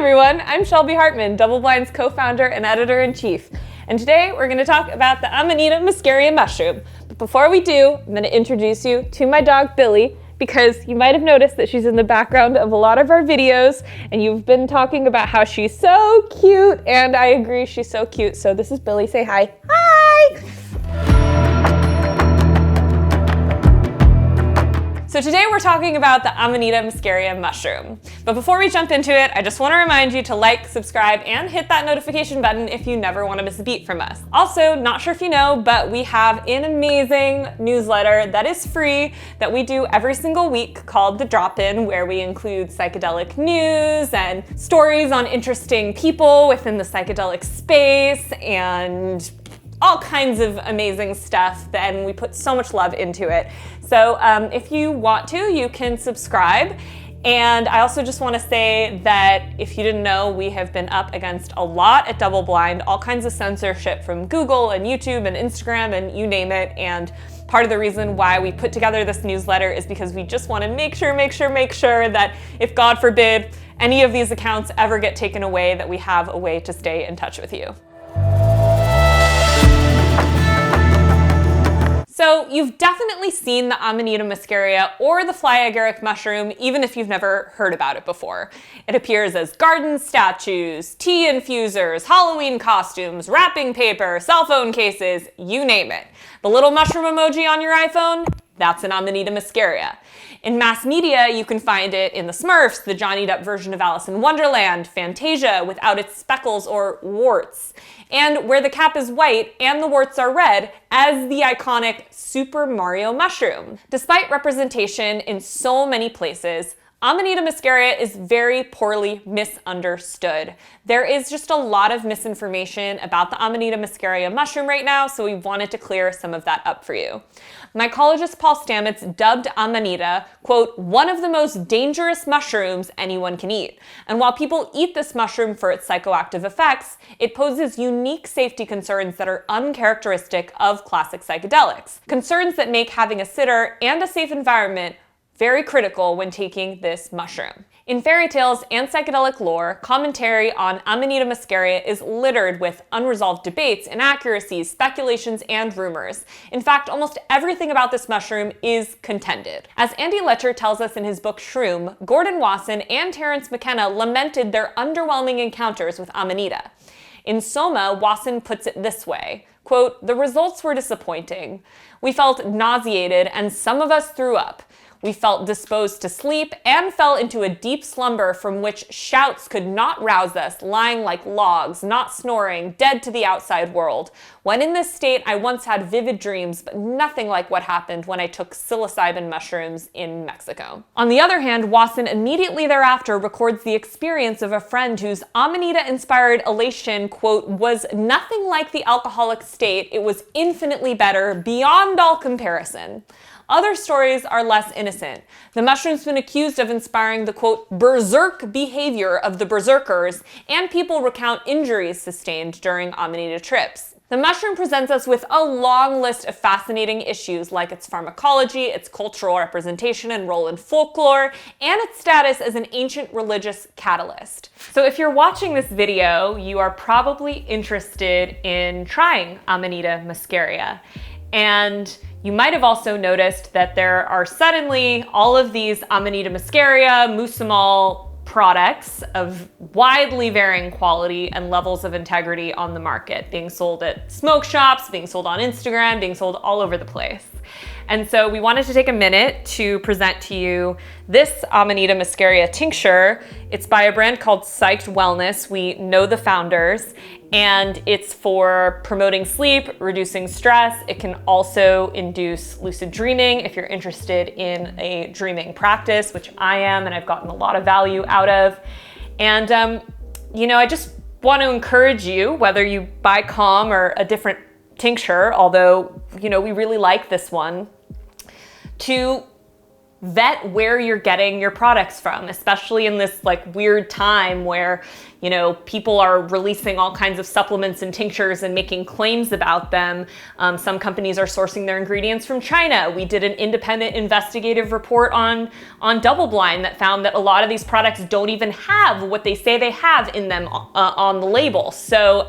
everyone, I'm Shelby Hartman, DoubleBlind's co-founder and editor-in-chief. And today we're going to talk about the Amanita Muscaria mushroom. But before we do, I'm going to introduce you to my dog Billy, because you might have noticed that she's in the background of a lot of our videos, and you've been talking about how she's so cute, and I agree, she's so cute. So this is Billy, say hi. Hi! So today we're talking about the Amanita Muscaria mushroom. But before we jump into it, I just want to remind you to like, subscribe, and hit that notification button if you never want to miss a beat from us. Also, not sure if you know, but we have an amazing newsletter that is free that we do every single week called The Drop-In, where we include psychedelic news and stories on interesting people within the psychedelic space and all kinds of amazing stuff, and we put so much love into it. So if you want to, you can subscribe. And I also just want to say that if you didn't know, we have been up against a lot at DoubleBlind, all kinds of censorship from Google and YouTube and Instagram and you name it. And part of the reason why we put together this newsletter is because we just want to make sure that if, God forbid, any of these accounts ever get taken away, that we have a way to stay in touch with you. So you've definitely seen the Amanita Muscaria or the fly agaric mushroom, even if you've never heard about it before. It appears as garden statues, tea infusers, Halloween costumes, wrapping paper, cell phone cases, you name it. The little mushroom emoji on your iPhone, that's an Amanita Muscaria. In mass media, you can find it in the Smurfs, the Johnny Depp version of Alice in Wonderland, Fantasia without its speckles or warts, and where the cap is white and the warts are red as the iconic Super Mario mushroom. Despite representation in so many places, Amanita Muscaria is very poorly misunderstood. There is just a lot of misinformation about the Amanita Muscaria mushroom right now, so we wanted to clear some of that up for you. Mycologist Paul Stamets dubbed Amanita, quote, one of the most dangerous mushrooms anyone can eat. And while people eat this mushroom for its psychoactive effects, it poses unique safety concerns that are uncharacteristic of classic psychedelics. Concerns that make having a sitter and a safe environment very critical when taking this mushroom. In fairy tales and psychedelic lore, commentary on Amanita Muscaria is littered with unresolved debates, inaccuracies, speculations, and rumors. In fact, almost everything about this mushroom is contended. As Andy Letcher tells us in his book Shroom, Gordon Wasson and Terence McKenna lamented their underwhelming encounters with Amanita. In Soma, Wasson puts it this way, quote, the results were disappointing. We felt nauseated and some of us threw up. We felt disposed to sleep and fell into a deep slumber from which shouts could not rouse us, lying like logs, not snoring, dead to the outside world. When in this state, I once had vivid dreams, but nothing like what happened when I took psilocybin mushrooms in Mexico. On the other hand, Wasson immediately thereafter records the experience of a friend whose Amanita-inspired elation, quote, was nothing like the alcoholic state. It was infinitely better, beyond all comparison. Other stories are less innocent. The mushroom's been accused of inspiring the, quote, berserk behavior of the Berserkers, and people recount injuries sustained during Amanita trips. The mushroom presents us with a long list of fascinating issues like its pharmacology, its cultural representation and role in folklore, and its status as an ancient religious catalyst. So if you're watching this video, you are probably interested in trying Amanita Muscaria. And you might have also noticed that there are suddenly all of these Amanita Muscaria, Musimol products of widely varying quality and levels of integrity on the market, being sold at smoke shops, being sold on Instagram, being sold all over the place. And so we wanted to take a minute to present to you this Amanita Muscaria tincture. It's by a brand called Psych Wellness. We know the founders, and it's for promoting sleep, reducing stress. It can also induce lucid dreaming if you're interested in a dreaming practice, which I am, and I've gotten a lot of value out of. And, you know, I just want to encourage you, whether you buy Calm or a different tincture, although, you know, we really like this one, to vet where you're getting your products from, especially in this like weird time where, you know, people are releasing all kinds of supplements and tinctures and making claims about them. Some companies are sourcing their ingredients from China. We did an independent investigative report on DoubleBlind that found that a lot of these products don't even have what they say they have in them on the label. So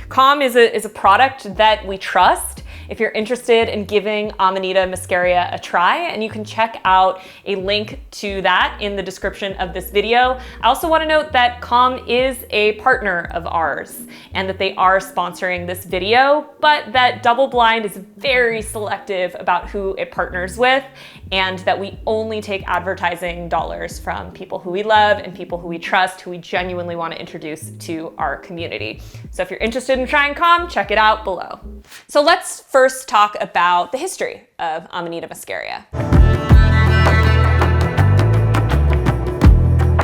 Calm is a product that we trust. If you're interested in giving Amanita Muscaria a try, and you can check out a link to that in the description of this video. I also want to note that Calm is a partner of ours and that they are sponsoring this video, but that DoubleBlind is very selective about who it partners with, and that we only take advertising dollars from people who we love and people who we trust, who we genuinely want to introduce to our community. So if you're interested in trying Calm, check it out below. So let's first talk about the history of Amanita Muscaria.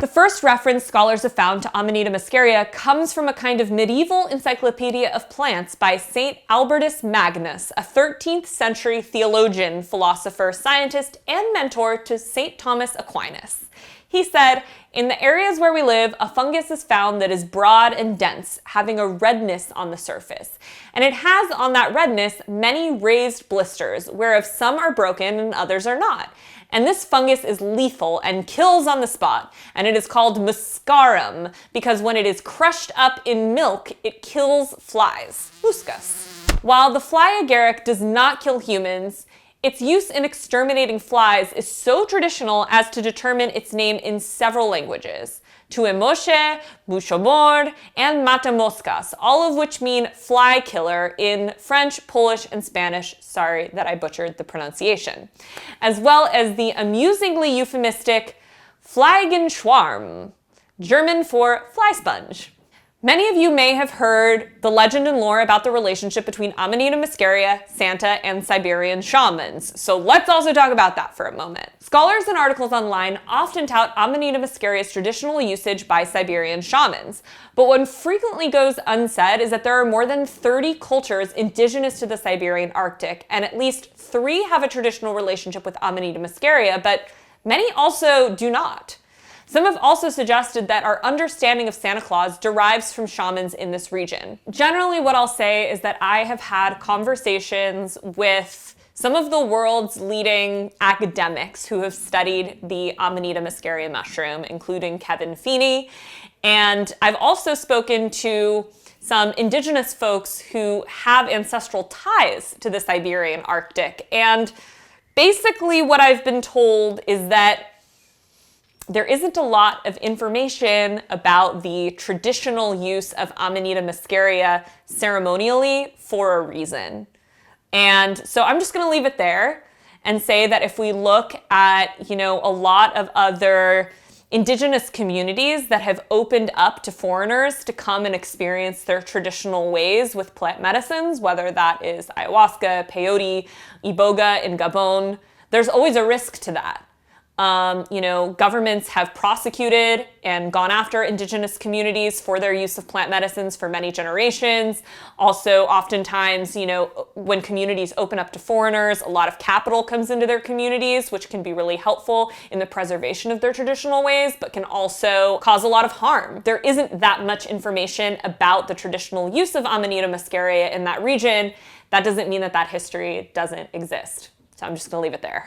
The first reference scholars have found to Amanita Muscaria comes from a kind of medieval encyclopedia of plants by Saint Albertus Magnus, a 13th century theologian, philosopher, scientist, and mentor to Saint Thomas Aquinas. He said, "In the areas where we live, a fungus is found that is broad and dense, having a redness on the surface. And it has on that redness many raised blisters, whereof some are broken and others are not. And this fungus is lethal and kills on the spot, and it is called muscarum, because when it is crushed up in milk, it kills flies." Muscus. While the fly agaric does not kill humans, its use in exterminating flies is so traditional as to determine its name in several languages: tuemoshe, mushomor, and matamoscas, all of which mean fly killer in French, Polish, and Spanish. Sorry that I butchered the pronunciation. As well as the amusingly euphemistic Fliegenschwarm, German for fly sponge. Many of you may have heard the legend and lore about the relationship between Amanita Muscaria, Santa, and Siberian shamans. So let's also talk about that for a moment. Scholars and articles online often tout Amanita Muscaria's traditional usage by Siberian shamans. But what frequently goes unsaid is that there are more than 30 cultures indigenous to the Siberian Arctic, and at least 3 have a traditional relationship with Amanita Muscaria, but many also do not. Some have also suggested that our understanding of Santa Claus derives from shamans in this region. Generally, what I'll say is that I have had conversations with some of the world's leading academics who have studied the Amanita Muscaria mushroom, including Kevin Feeney. And I've also spoken to some indigenous folks who have ancestral ties to the Siberian Arctic. And basically what I've been told is that there isn't a lot of information about the traditional use of Amanita Muscaria ceremonially for a reason. And so I'm just going to leave it there and say that if we look at, a lot of other indigenous communities that have opened up to foreigners to come and experience their traditional ways with plant medicines, whether that is ayahuasca, peyote, iboga in Gabon, there's always a risk to that. Governments have prosecuted and gone after indigenous communities for their use of plant medicines for many generations. Also, oftentimes, when communities open up to foreigners, a lot of capital comes into their communities, which can be really helpful in the preservation of their traditional ways, but can also cause a lot of harm. There isn't that much information about the traditional use of Amanita Muscaria in that region. That doesn't mean that history doesn't exist. So I'm just going to leave it there.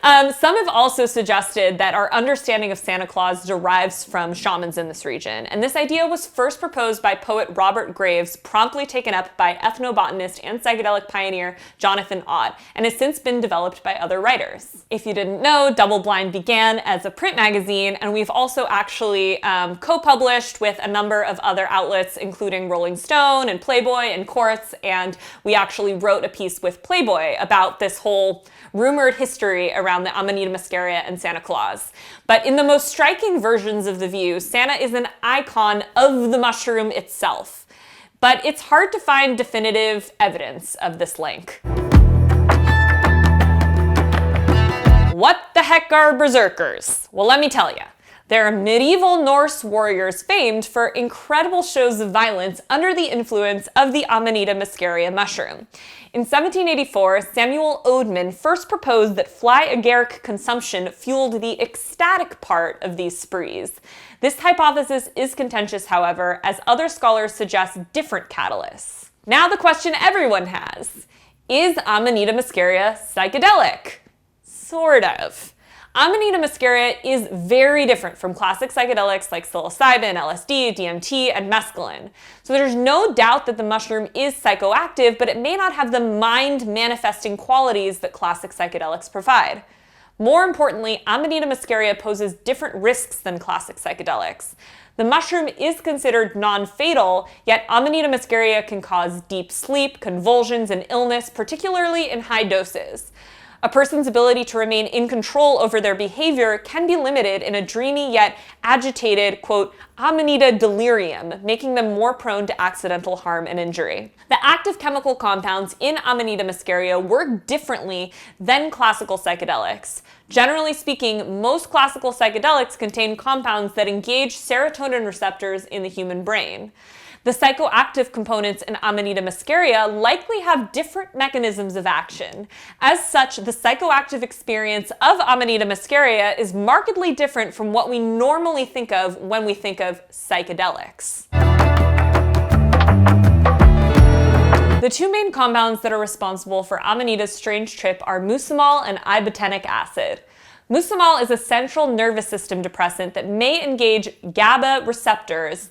Some have also suggested that our understanding of Santa Claus derives from shamans in this region. And this idea was first proposed by poet Robert Graves, promptly taken up by ethnobotanist and psychedelic pioneer Jonathan Ott, and has since been developed by other writers. If you didn't know, DoubleBlind began as a print magazine, and we've also actually co-published with a number of other outlets, including Rolling Stone and Playboy and Quartz, and we actually wrote a piece with Playboy about this whole rumored history around the Amanita Muscaria and Santa Claus. But in the most striking versions of the view, Santa is an icon of the mushroom itself. But it's hard to find definitive evidence of this link. What the heck are berserkers? Well, let me tell you. They're medieval Norse warriors famed for incredible shows of violence under the influence of the Amanita Muscaria mushroom. In 1784, Samuel Oedman first proposed that fly agaric consumption fueled the ecstatic part of these sprees. This hypothesis is contentious, however, as other scholars suggest different catalysts. Now the question everyone has: is Amanita Muscaria psychedelic? Sort of. Amanita Muscaria is very different from classic psychedelics like psilocybin, LSD, DMT, and mescaline. So there's no doubt that the mushroom is psychoactive, but it may not have the mind-manifesting qualities that classic psychedelics provide. More importantly, Amanita Muscaria poses different risks than classic psychedelics. The mushroom is considered non-fatal, yet Amanita Muscaria can cause deep sleep, convulsions, and illness, particularly in high doses. A person's ability to remain in control over their behavior can be limited in a dreamy yet agitated, quote, Amanita delirium, making them more prone to accidental harm and injury. The active chemical compounds in Amanita Muscaria work differently than classical psychedelics. Generally speaking, most classical psychedelics contain compounds that engage serotonin receptors in the human brain. The psychoactive components in Amanita Muscaria likely have different mechanisms of action. As such, the psychoactive experience of Amanita Muscaria is markedly different from what we normally think of when we think of psychedelics. The two main compounds that are responsible for Amanita's strange trip are muscimol and ibotenic acid. Muscimol is a central nervous system depressant that may engage GABA receptors.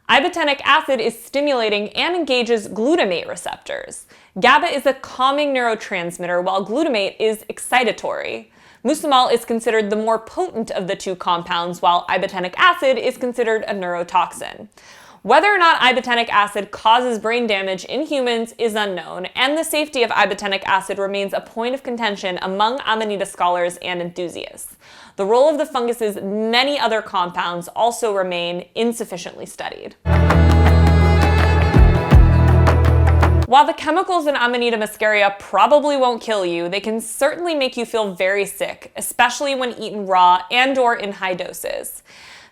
Ibotenic acid is stimulating and engages glutamate receptors. GABA is a calming neurotransmitter, while glutamate is excitatory. Muscimol is considered the more potent of the two compounds, while ibotenic acid is considered a neurotoxin. Whether or not ibotenic acid causes brain damage in humans is unknown, and the safety of ibotenic acid remains a point of contention among Amanita scholars and enthusiasts. The role of the fungus's many other compounds also remain insufficiently studied. While the chemicals in Amanita Muscaria probably won't kill you, they can certainly make you feel very sick, especially when eaten raw and/or in high doses.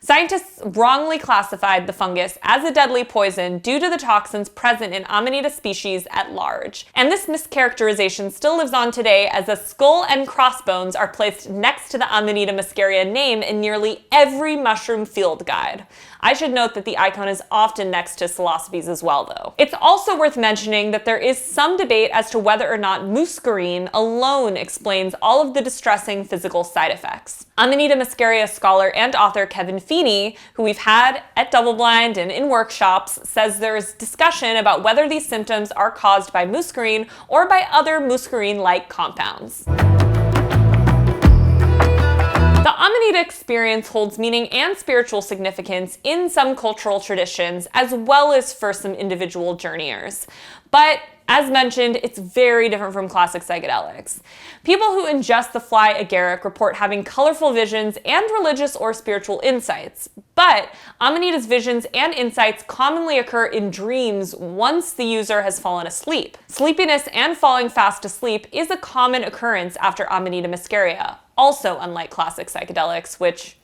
Scientists wrongly classified the fungus as a deadly poison due to the toxins present in Amanita species at large. And this mischaracterization still lives on today, as a skull and crossbones are placed next to the Amanita Muscaria name in nearly every mushroom field guide. I should note that the icon is often next to psilocybes as well, though. It's also worth mentioning that there is some debate as to whether or not muscarine alone explains all of the distressing physical side effects. Amanita Muscaria scholar and author Kevin Feeney, who we've had at DoubleBlind and in workshops, says there's discussion about whether these symptoms are caused by muscarine or by other muscarine-like compounds. The Amanita experience holds meaning and spiritual significance in some cultural traditions, as well as for some individual journeyers. But as mentioned, it's very different from classic psychedelics. People who ingest the fly agaric report having colorful visions and religious or spiritual insights. But Amanita's visions and insights commonly occur in dreams once the user has fallen asleep. Sleepiness and falling fast asleep is a common occurrence after Amanita Muscaria, also unlike classic psychedelics, which,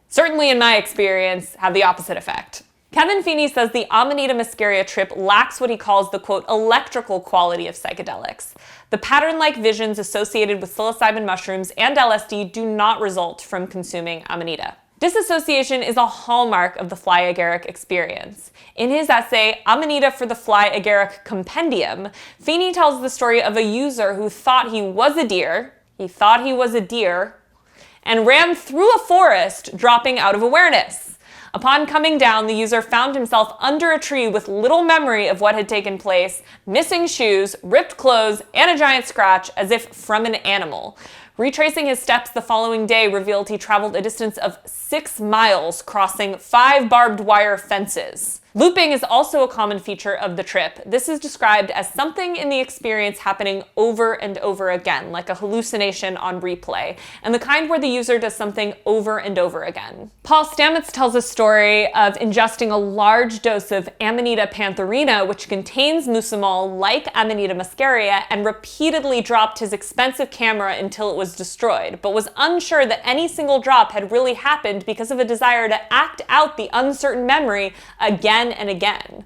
certainly in my experience, have the opposite effect. Kevin Feeney says the Amanita Muscaria trip lacks what he calls the, quote, electrical quality of psychedelics. The pattern-like visions associated with psilocybin mushrooms and LSD do not result from consuming Amanita. Disassociation is a hallmark of the fly agaric experience. In his essay, Amanita for the Fly Agaric Compendium, Feeney tells the story of a user who thought he was a deer, and ran through a forest, dropping out of awareness. Upon coming down, the user found himself under a tree with little memory of what had taken place, missing shoes, ripped clothes, and a giant scratch as if from an animal. Retracing his steps the following day revealed he traveled a distance of 6 miles, crossing 5 barbed wire fences. Looping is also a common feature of the trip. This is described as something in the experience happening over and over again, like a hallucination on replay, and the kind where the user does something over and over again. Paul Stamets tells a story of ingesting a large dose of Amanita pantherina, which contains mucimol like Amanita muscaria, and repeatedly dropped his expensive camera until it was destroyed, but was unsure that any single drop had really happened because of a desire to act out the uncertain memory again and again.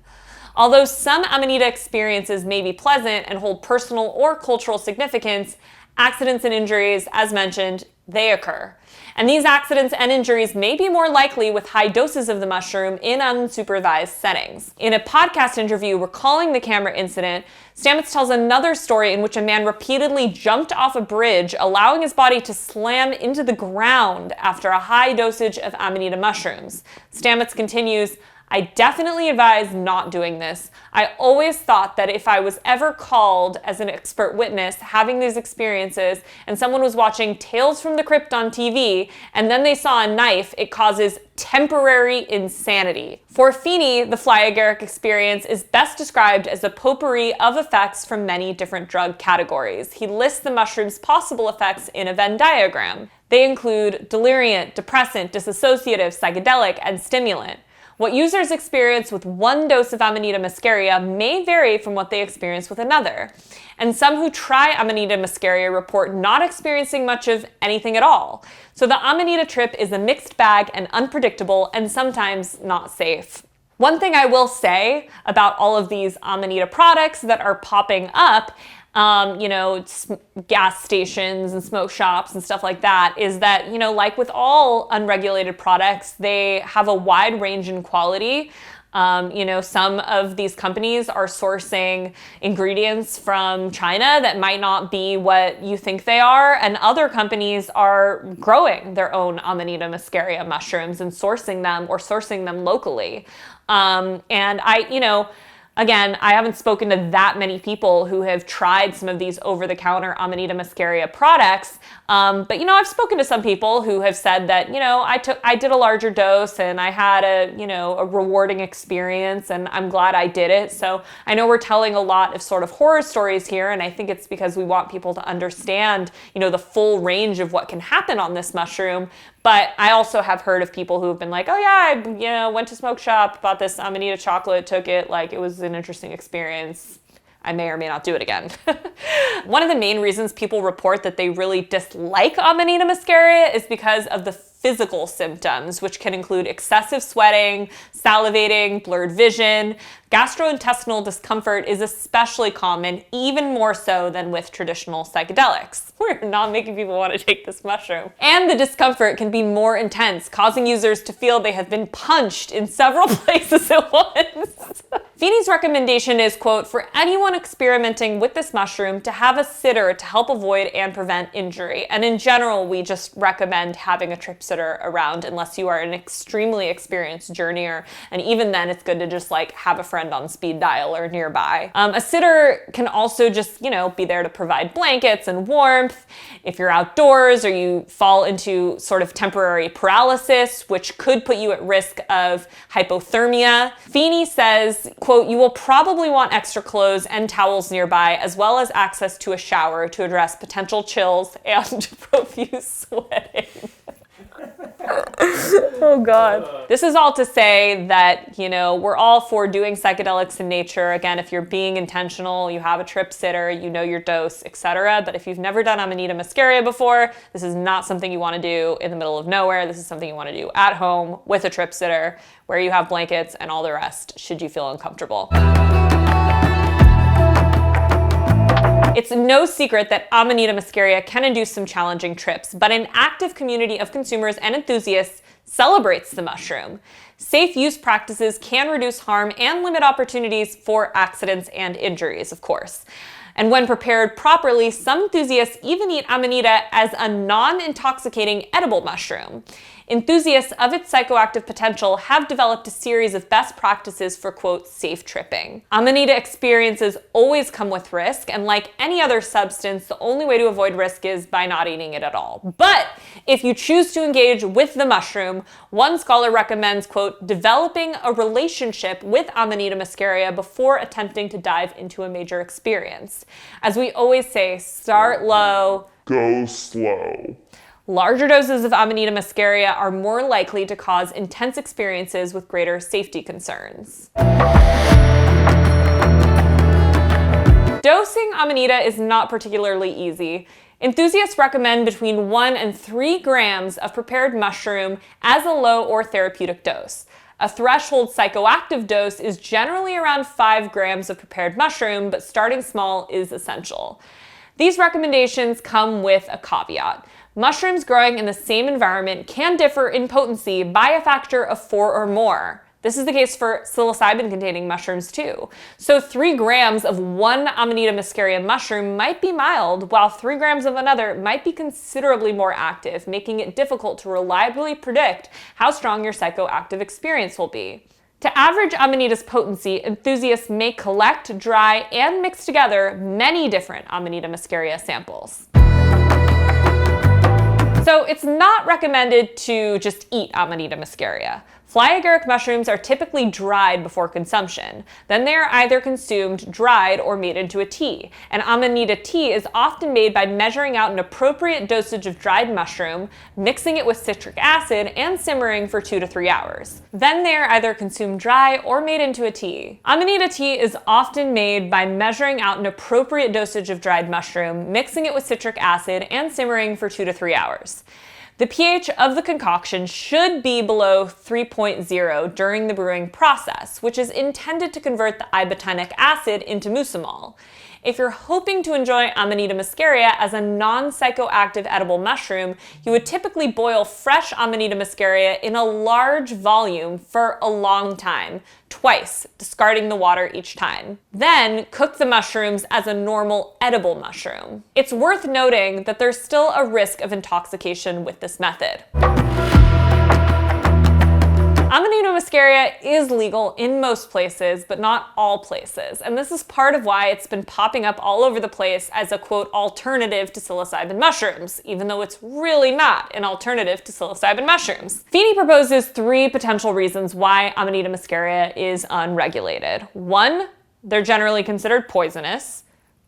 Although some Amanita experiences may be pleasant and hold personal or cultural significance, accidents and injuries, as mentioned, they occur. And these accidents and injuries may be more likely with high doses of the mushroom in unsupervised settings. In a podcast interview recalling the camera incident, Stamets tells another story in which a man repeatedly jumped off a bridge, allowing his body to slam into the ground after a high dosage of Amanita mushrooms. Stamets continues, I definitely advise not doing this. I always thought that if I was ever called as an expert witness having these experiences and someone was watching Tales from the Crypt on TV and then they saw a knife, it causes temporary insanity. For Feeney, the fly agaric experience is best described as a potpourri of effects from many different drug categories. He lists the mushroom's possible effects in a Venn diagram. They include deliriant, depressant, dissociative, psychedelic, and stimulant. What users experience with one dose of Amanita muscaria may vary from what they experience with another. And some who try Amanita muscaria report not experiencing much of anything at all. So the Amanita trip is a mixed bag and unpredictable and sometimes not safe. One thing I will say about all of these Amanita products that are popping up, gas stations and smoke shops and stuff like that, is that, like with all unregulated products, they have a wide range in quality. Some of these companies are sourcing ingredients from China that might not be what you think they are, and other companies are growing their own Amanita muscaria mushrooms and sourcing them locally. Again, I haven't spoken to that many people who have tried some of these over-the-counter Amanita muscaria products, but I've spoken to some people who have said that I did a larger dose and I had a rewarding experience, and I'm glad I did it. So I know we're telling a lot of sort of horror stories here, and I think it's because we want people to understand the full range of what can happen on this mushroom. But I also have heard of people who have been like, oh yeah, I went to smoke shop, bought this Amanita chocolate, took it, like it was an interesting experience. I may or may not do it again. One of the main reasons people report that they really dislike Amanita muscaria is because of the physical symptoms, which can include excessive sweating, salivating, blurred vision. Gastrointestinal discomfort is especially common, even more so than with traditional psychedelics. We're not making people want to take this mushroom. And the discomfort can be more intense, causing users to feel they have been punched in several places at once. Feeney's recommendation is, quote, for anyone experimenting with this mushroom to have a sitter to help avoid and prevent injury. And in general, we just recommend having a trip sitter around unless you are an extremely experienced journeyer. And even then, it's good to just have a friend on speed dial or nearby. A sitter can also just, be there to provide blankets and warmth. If you're outdoors or you fall into sort of temporary paralysis, which could put you at risk of hypothermia, Feeney says, quote, you will probably want extra clothes and towels nearby, as well as access to a shower to address potential chills and profuse sweating. Oh God. This is all to say that, we're all for doing psychedelics in nature. Again, if you're being intentional, you have a trip sitter, you know your dose, etc. But if you've never done Amanita muscaria before, this is not something you want to do in the middle of nowhere. This is something you want to do at home with a trip sitter, where you have blankets and all the rest, should you feel uncomfortable. It's no secret that Amanita muscaria can induce some challenging trips, but an active community of consumers and enthusiasts celebrates the mushroom. Safe use practices can reduce harm and limit opportunities for accidents and injuries, of course. And when prepared properly, some enthusiasts even eat Amanita as a non-intoxicating edible mushroom. enthusiasts of its psychoactive potential have developed a series of best practices for, quote, safe tripping. Amanita experiences always come with risk, and like any other substance, the only way to avoid risk is by not eating it at all. But if you choose to engage with the mushroom, one scholar recommends, quote, developing a relationship with Amanita muscaria before attempting to dive into a major experience. As we always say, start low, go slow. Larger doses of Amanita muscaria are more likely to cause intense experiences with greater safety concerns. Dosing Amanita is not particularly easy. Enthusiasts recommend between 1 and 3 grams of prepared mushroom as a low or therapeutic dose. A threshold psychoactive dose is generally around 5 grams of prepared mushroom, but starting small is essential. These recommendations come with a caveat. Mushrooms growing in the same environment can differ in potency by a factor of 4 or more. This is the case for psilocybin-containing mushrooms too. So 3 grams of one Amanita muscaria mushroom might be mild, while 3 grams of another might be considerably more active, making it difficult to reliably predict how strong your psychoactive experience will be. To average Amanita's potency, enthusiasts may collect, dry, and mix together many different Amanita muscaria samples. So it's not recommended to just eat Amanita muscaria. Fly agaric mushrooms are typically dried before consumption. Then they are either consumed dried or made into a tea. And Amanita tea is often made by measuring out an appropriate dosage of dried mushroom, mixing it with citric acid, and simmering for 2 to 3 hours. Then they are either consumed dry or made into a tea. Amanita tea is often made by measuring out an appropriate dosage of dried mushroom, mixing it with citric acid, and simmering for 2 to 3 hours. The pH of the concoction should be below 3.0 during the brewing process, which is intended to convert the ibotenic acid into mucimol. If you're hoping to enjoy Amanita muscaria as a non-psychoactive edible mushroom, you would typically boil fresh Amanita muscaria in a large volume for a long time, twice, discarding the water each time. Then cook the mushrooms as a normal edible mushroom. It's worth noting that there's still a risk of intoxication with this method. Amanita muscaria is legal in most places, but not all places, and this is part of why it's been popping up all over the place as a, quote, alternative to psilocybin mushrooms, even though it's really not an alternative to psilocybin mushrooms. Feeney proposes 3 potential reasons why Amanita muscaria is unregulated. 1, they're generally considered poisonous.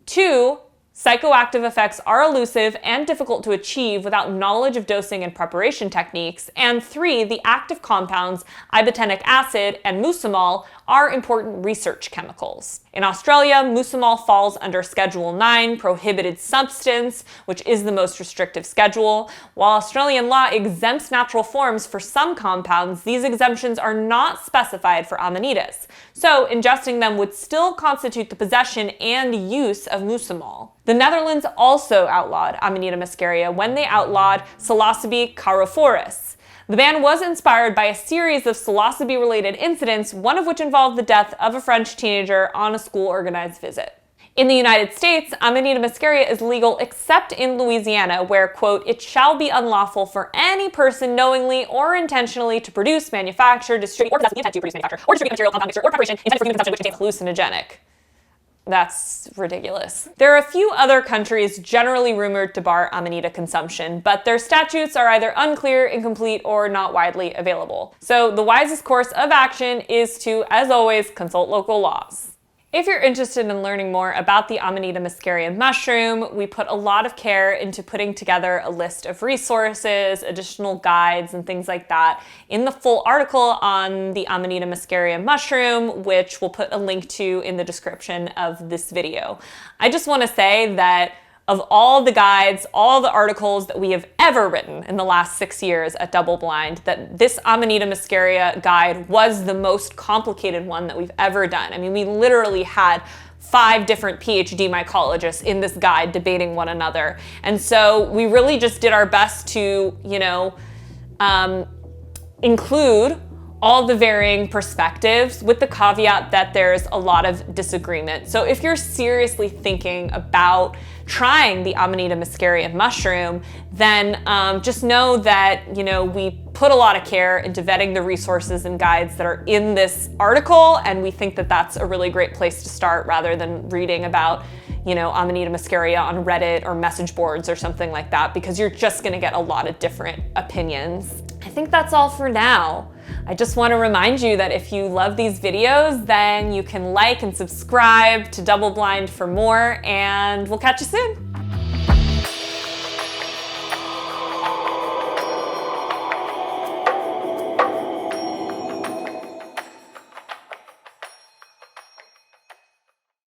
2, psychoactive effects are elusive and difficult to achieve without knowledge of dosing and preparation techniques. And 3, the active compounds ibotenic acid and mucimol are important research chemicals. In Australia, mucimol falls under Schedule 9, prohibited substance, which is the most restrictive schedule. While Australian law exempts natural forms for some compounds, these exemptions are not specified for amanitas. So ingesting them would still constitute the possession and use of mucimol. The Netherlands also outlawed Amanita muscaria when they outlawed psilocybe carophorus. The ban was inspired by a series of psilocybe-related incidents, one of which involved the death of a French teenager on a school-organized visit. In the United States, Amanita muscaria is legal except in Louisiana, where, quote, it shall be unlawful for any person knowingly or intentionally to produce, manufacture, distribute, or possess the intent to produce, manufacture, or distribute a material, compound, mixture, or preparation intended for human consumption which contains hallucinogenic. That's ridiculous. There are a few other countries generally rumored to bar Amanita consumption, but their statutes are either unclear, incomplete, or not widely available. So the wisest course of action is to, as always, consult local laws. If you're interested in learning more about the Amanita muscaria mushroom, we put a lot of care into putting together a list of resources, additional guides, and things like that in the full article on the Amanita muscaria mushroom, which we'll put a link to in the description of this video. I just want to say that of all the guides, all the articles that we have ever written in the last 6 years at DoubleBlind, that this Amanita muscaria guide was the most complicated one that we've ever done. I mean, we literally had 5 different PhD mycologists in this guide debating one another. And so we really just did our best to, include all the varying perspectives, with the caveat that there's a lot of disagreement. So if you're seriously thinking about trying the Amanita Muscaria mushroom, then just know that, we put a lot of care into vetting the resources and guides that are in this article, and we think that that's a really great place to start rather than reading about Amanita Muscaria on Reddit or message boards or something like that, because you're just gonna get a lot of different opinions. I think that's all for now. I just want to remind you that if you love these videos, then you can like and subscribe to DoubleBlind for more, and we'll catch you soon.